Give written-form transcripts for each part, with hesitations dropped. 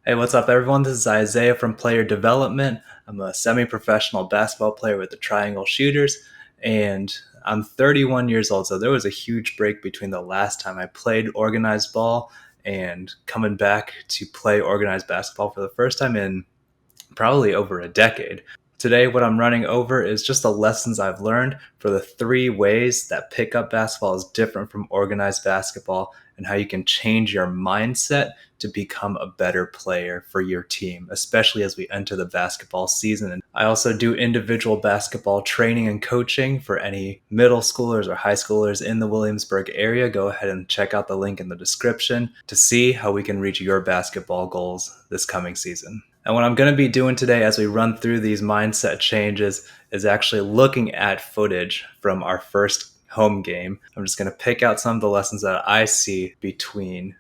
Hey, what's up, everyone? This is Isaiah from Player Development. I'm a semi professional basketball player with the Triangle Shooters, and I'm 31 years old. So there was a huge break between the last time I played organized ball and coming back to play organized basketball for the first time in probably over a decade. Today, what I'm running over is just the lessons I've learned for the three ways that pickup basketball is different from organized basketball and how you can change your mindset to become a better player for your team, especially as we enter the basketball season. And I also do individual basketball training and coaching for any middle schoolers or high schoolers in the Williamsburg area. Go ahead and check out the link in the description to see how we can reach your basketball goals this coming season. And what I'm going to be doing today as we run through these mindset changes is actually looking at footage from our first home game. I'm just going to pick out some of the lessons that I see between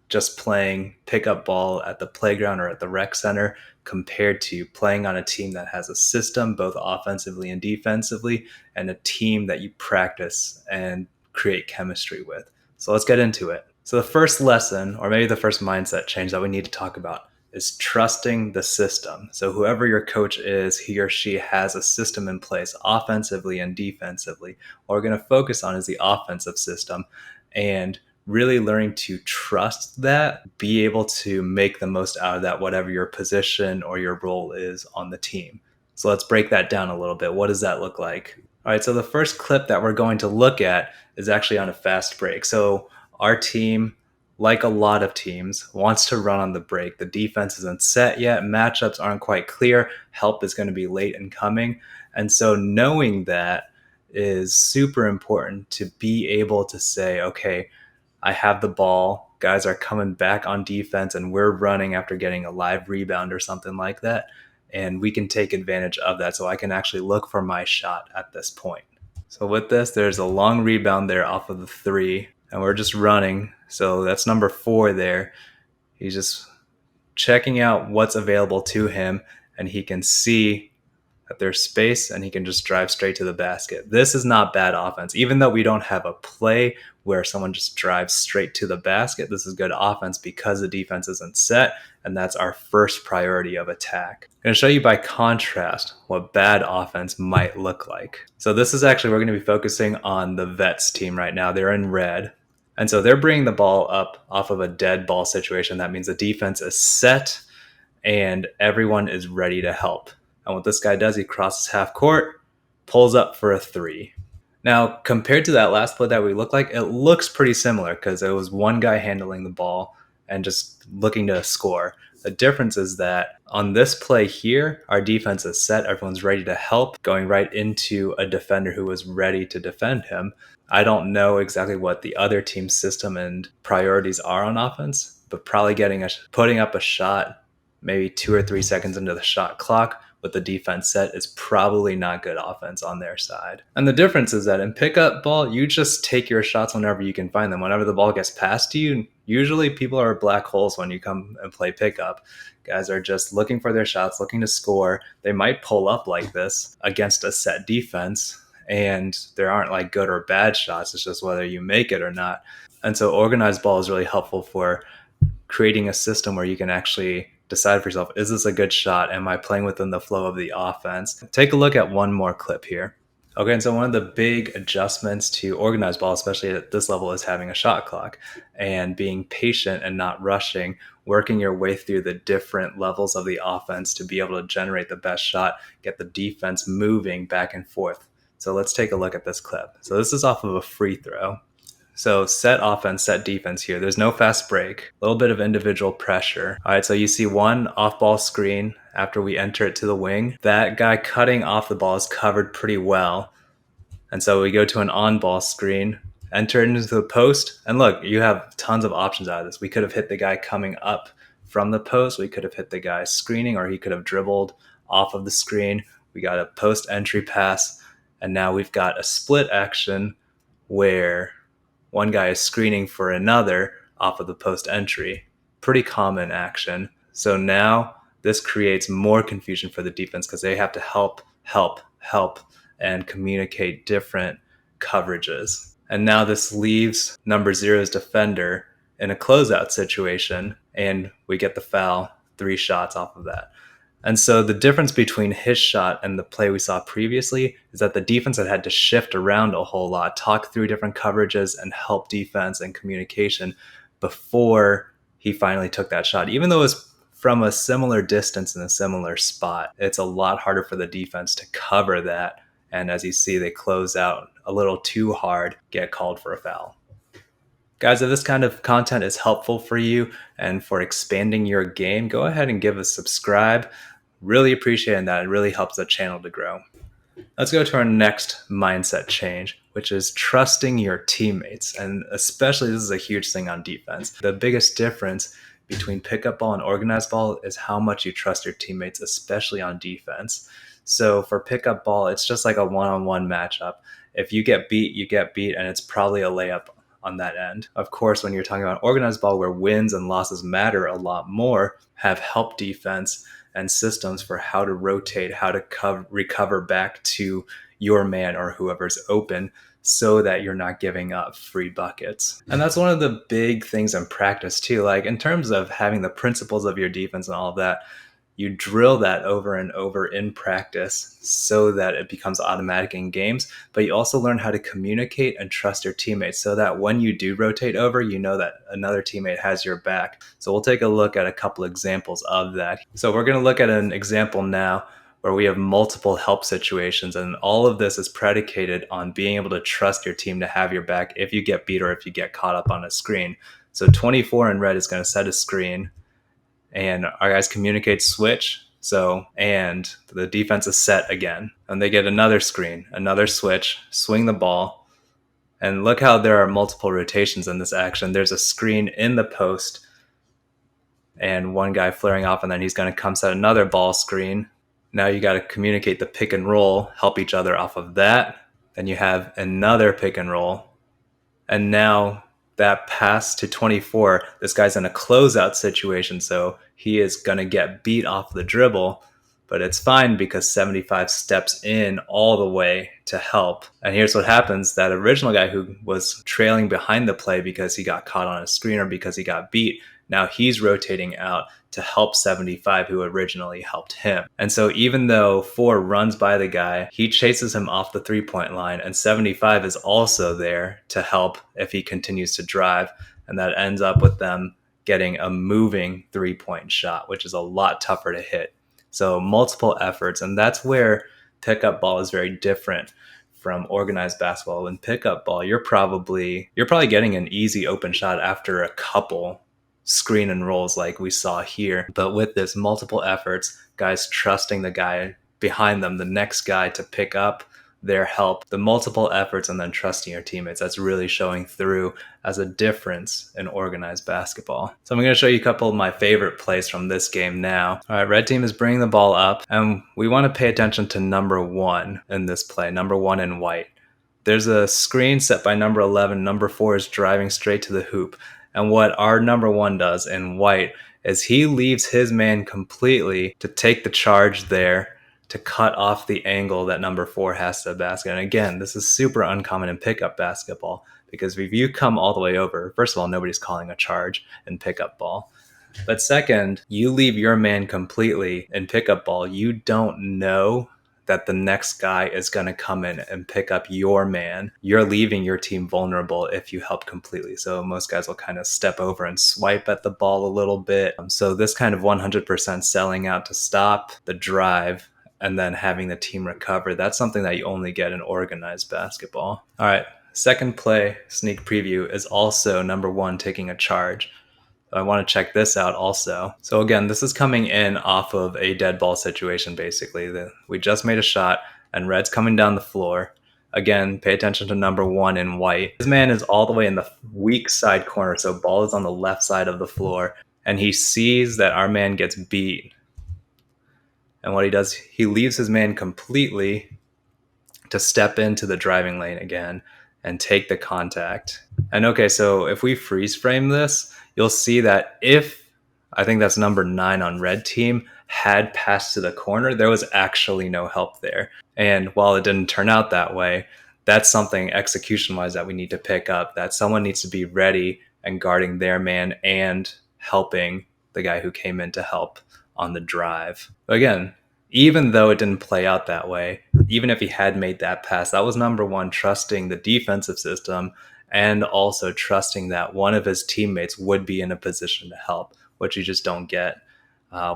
just playing pickup ball at the playground or at the rec center compared to playing on a team that has a system, both offensively and defensively, and a team that you practice and create chemistry with. So let's get into it. So the first lesson, or maybe the first mindset change that we need to talk about, is trusting the system. So whoever your coach is, he or she has a system in place offensively and defensively. What we're going to focus on is the offensive system and really learning to trust that, be able to make the most out of that, whatever your position or your role is on the team. So let's break that down a little bit. What does that look like? All right, so the first clip that we're going to look at is actually on a fast break. So our team, like a lot of teams, wants to run on the break. The defense isn't set yet. Matchups aren't quite clear. Help is going to be late in coming. And so knowing that is super important to be able to say, okay, I have the ball. Guys are coming back on defense and we're running after getting a live rebound or something like that. And we can take advantage of that. So I can actually look for my shot at this point. So with this, there's a long rebound there off of the three, and we're just running. So that's number 4 there. He's just checking out what's available to him, and he can see that there's space and he can just drive straight to the basket. This is not bad offense. Even though we don't have a play where someone just drives straight to the basket, this is good offense because the defense isn't set, and that's our first priority of attack. I'm going to show you by contrast what bad offense might look like. So this is actually, we're going to be focusing on the Vets team right now. They're in red. And so they're bringing the ball up off of a dead ball situation. That means the defense is set and everyone is ready to help. And what this guy does, he crosses half court, pulls up for a 3. Now, compared to that last play that we looked like, it looks pretty similar because it was one guy handling the ball and just looking to score. The difference is that on this play here, our defense is set. Everyone's ready to help, going right into a defender who was ready to defend him. I don't know exactly what the other team's system and priorities are on offense, but probably putting up a shot maybe 2 or 3 seconds into the shot clock with the defense set is probably not good offense on their side. And the difference is that in pickup ball, you just take your shots whenever you can find them. Whenever the ball gets passed to you, usually people are black holes when you come and play pickup. Guys are just looking for their shots, looking to score. They might pull up like this against a set defense, and there aren't like good or bad shots. It's just whether you make it or not. And so organized ball is really helpful for creating a system where you can actually decide for yourself, is this a good shot? Am I playing within the flow of the offense? Take a look at one more clip here. Okay, and so one of the big adjustments to organized ball, especially at this level, is having a shot clock and being patient and not rushing, working your way through the different levels of the offense to be able to generate the best shot, get the defense moving back and forth. So let's take a look at this clip. So this is off of a free throw. So set offense, set defense here. There's no fast break, a little bit of individual pressure. All right, so you see one off-ball screen after we enter it to the wing. That guy cutting off the ball is covered pretty well. And so we go to an on-ball screen, enter into the post, and look, you have tons of options out of this. We could have hit the guy coming up from the post. We could have hit the guy screening, or he could have dribbled off of the screen. We got a post entry pass, and now we've got a split action where one guy is screening for another off of the post entry. Pretty common action. So now this creates more confusion for the defense because they have to help, and communicate different coverages. And now this leaves number 0's defender in a closeout situation, and we get the foul 3 shots off of that. And so the difference between his shot and the play we saw previously is that the defense had to shift around a whole lot, talk through different coverages and help defense and communication before he finally took that shot. Even though it was from a similar distance in a similar spot, it's a lot harder for the defense to cover that. And as you see, they close out a little too hard, get called for a foul. Guys, if this kind of content is helpful for you and for expanding your game, go ahead and give a subscribe. Really appreciating that. It really helps the channel to grow. Let's go to our next mindset change, which is trusting your teammates. And especially, this is a huge thing on defense. The biggest difference between pickup ball and organized ball is how much you trust your teammates, especially on defense. So for pickup ball, it's just like a one-on-one matchup. If you get beat, you get beat, and it's probably a layup on that end. Of course, when you're talking about organized ball, where wins and losses matter a lot more, have help defense and systems for how to rotate, how to recover back to your man or whoever's open so that you're not giving up free buckets. And that's one of the big things in practice too. Like in terms of having the principles of your defense and all of that, you drill that over and over in practice so that it becomes automatic in games, but you also learn how to communicate and trust your teammates so that when you do rotate over, you know that another teammate has your back. So we'll take a look at a couple examples of that. So we're going to look at an example now where we have multiple help situations, and all of this is predicated on being able to trust your team to have your back if you get beat or if you get caught up on a screen. So 24 in red is going to set a screen, and our guys communicate switch. And the defense is set again. And they get another screen, another switch, swing the ball. And look how there are multiple rotations in this action. There's a screen in the post and one guy flaring off, and then he's going to come set another ball screen. Now you got to communicate the pick and roll, help each other off of that. Then you have another pick and roll. And now that pass to 24, this guy's in a closeout situation, so he is going to get beat off the dribble, but it's fine because 75 steps in all the way to help. And here's what happens. That original guy who was trailing behind the play because he got caught on a screen or because he got beat, now he's rotating out to help 75 who originally helped him. And so even though 4 runs by the guy, he chases him off the 3-point line, and 75 is also there to help if he continues to drive. And that ends up with them getting a moving 3-point shot, which is a lot tougher to hit. So multiple efforts. And that's where pickup ball is very different from organized basketball. In pickup ball, you're probably getting an easy open shot after a couple screen and rolls like we saw here. But with this multiple efforts, guys trusting the guy behind them, the next guy to pick up their help, the multiple efforts, and then trusting your teammates, that's really showing through as a difference in organized basketball. So I'm going to show you a couple of my favorite plays from this game now. All right, red team is bringing the ball up, and we want to pay attention to number 1 in this play, number 1 in white. There's a screen set by number 11. Number 4 is driving straight to the hoop. And what our number 1 does in white is he leaves his man completely to take the charge there to cut off the angle that number 4 has to the basket. And again, this is super uncommon in pickup basketball because if you come all the way over, first of all, nobody's calling a charge in pickup ball. But second, you leave your man completely in pickup ball. You don't know that the next guy is going to come in and pick up your man. You're leaving your team vulnerable if you help completely. So most guys will kind of step over and swipe at the ball a little bit. So this kind of 100% selling out to stop the drive and then having the team recover, that's something that you only get in organized basketball. All right, second play, sneak preview, is also number 1 taking a charge. I want to check this out also. So again, this is coming in off of a dead ball situation, basically. We just made a shot, and red's coming down the floor. Again, pay attention to number 1 in white. His man is all the way in the weak side corner, so ball is on the left side of the floor, and he sees that our man gets beat. And what he does, he leaves his man completely to step into the driving lane again and take the contact. And okay, so if we freeze frame this, you'll see that if, I think that's number 9 on red team, had passed to the corner, there was actually no help there. And while it didn't turn out that way, that's something execution-wise that we need to pick up, that someone needs to be ready and guarding their man and helping the guy who came in to help on the drive. But again, even though it didn't play out that way, even if he had made that pass, that was number one, trusting the defensive system and also trusting that one of his teammates would be in a position to help, which you just don't get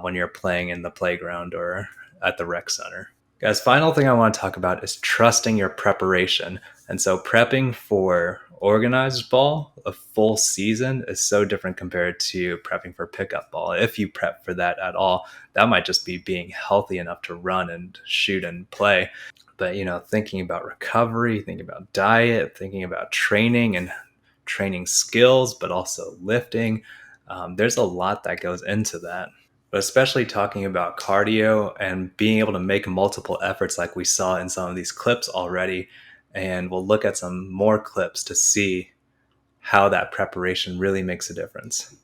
when you're playing in the playground or at the rec center. Guys, final thing I want to talk about is trusting your preparation. And so prepping for organized ball, a full season, is so different compared to prepping for pickup ball. If you prep for that at all, that might just be being healthy enough to run and shoot and play. But, thinking about recovery, thinking about diet, thinking about training and training skills, but also lifting, there's a lot that goes into that. But especially talking about cardio and being able to make multiple efforts like we saw in some of these clips already. And we'll look at some more clips to see how that preparation really makes a difference.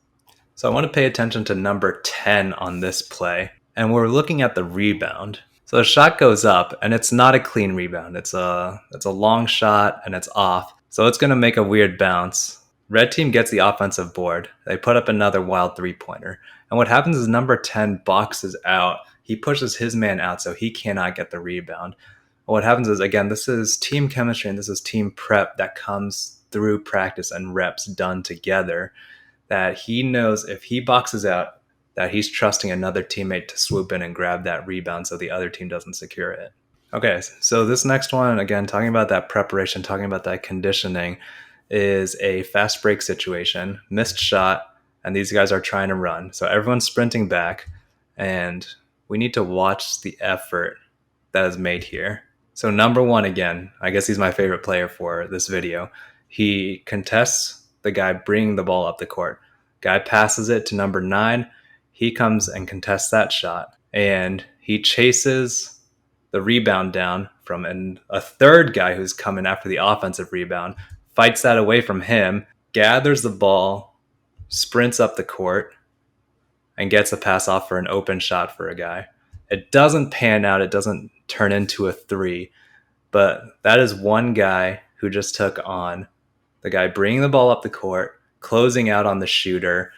So I want to pay attention to number 10 on this play. And we're looking at the rebound. So the shot goes up and it's not a clean rebound. It's a long shot and it's off. So it's going to make a weird bounce. Red team gets the offensive board. They put up another wild three-pointer. And what happens is number 10 boxes out. He pushes his man out so he cannot get the rebound. What happens is, again, this is team chemistry and this is team prep that comes through practice and reps done together, that he knows if he boxes out, that he's trusting another teammate to swoop in and grab that rebound so the other team doesn't secure it. Okay, so this next one, again, talking about that preparation, talking about that conditioning, is a fast break situation, missed shot, and these guys are trying to run. So everyone's sprinting back, and we need to watch the effort that is made here. So number one, again, I guess he's my favorite player for this video. He contests the guy bringing the ball up the court. Guy passes it to number 9. He comes and contests that shot, and he chases the rebound down from a third guy who's coming after the offensive rebound, fights that away from him, gathers the ball, sprints up the court, and gets a pass off for an open shot for a guy. It doesn't pan out. It doesn't turn into a 3. But that is one guy who just took on the guy bringing the ball up the court, closing out on the shooter,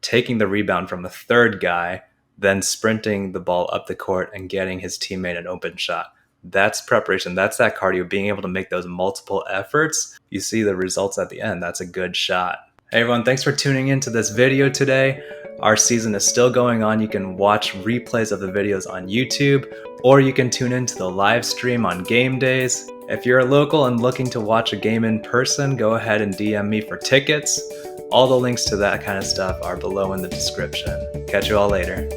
taking the rebound from a third guy, then sprinting the ball up the court and getting his teammate an open shot. That's preparation. That's that cardio, being able to make those multiple efforts. You see the results at the end. That's a good shot. Hey everyone, thanks for tuning into this video today. Our season is still going on. You can watch replays of the videos on YouTube, or you can tune into the live stream on game days. If you're local and looking to watch a game in person, go ahead and DM me for tickets. All the links to that kind of stuff are below in the description. Catch you all later.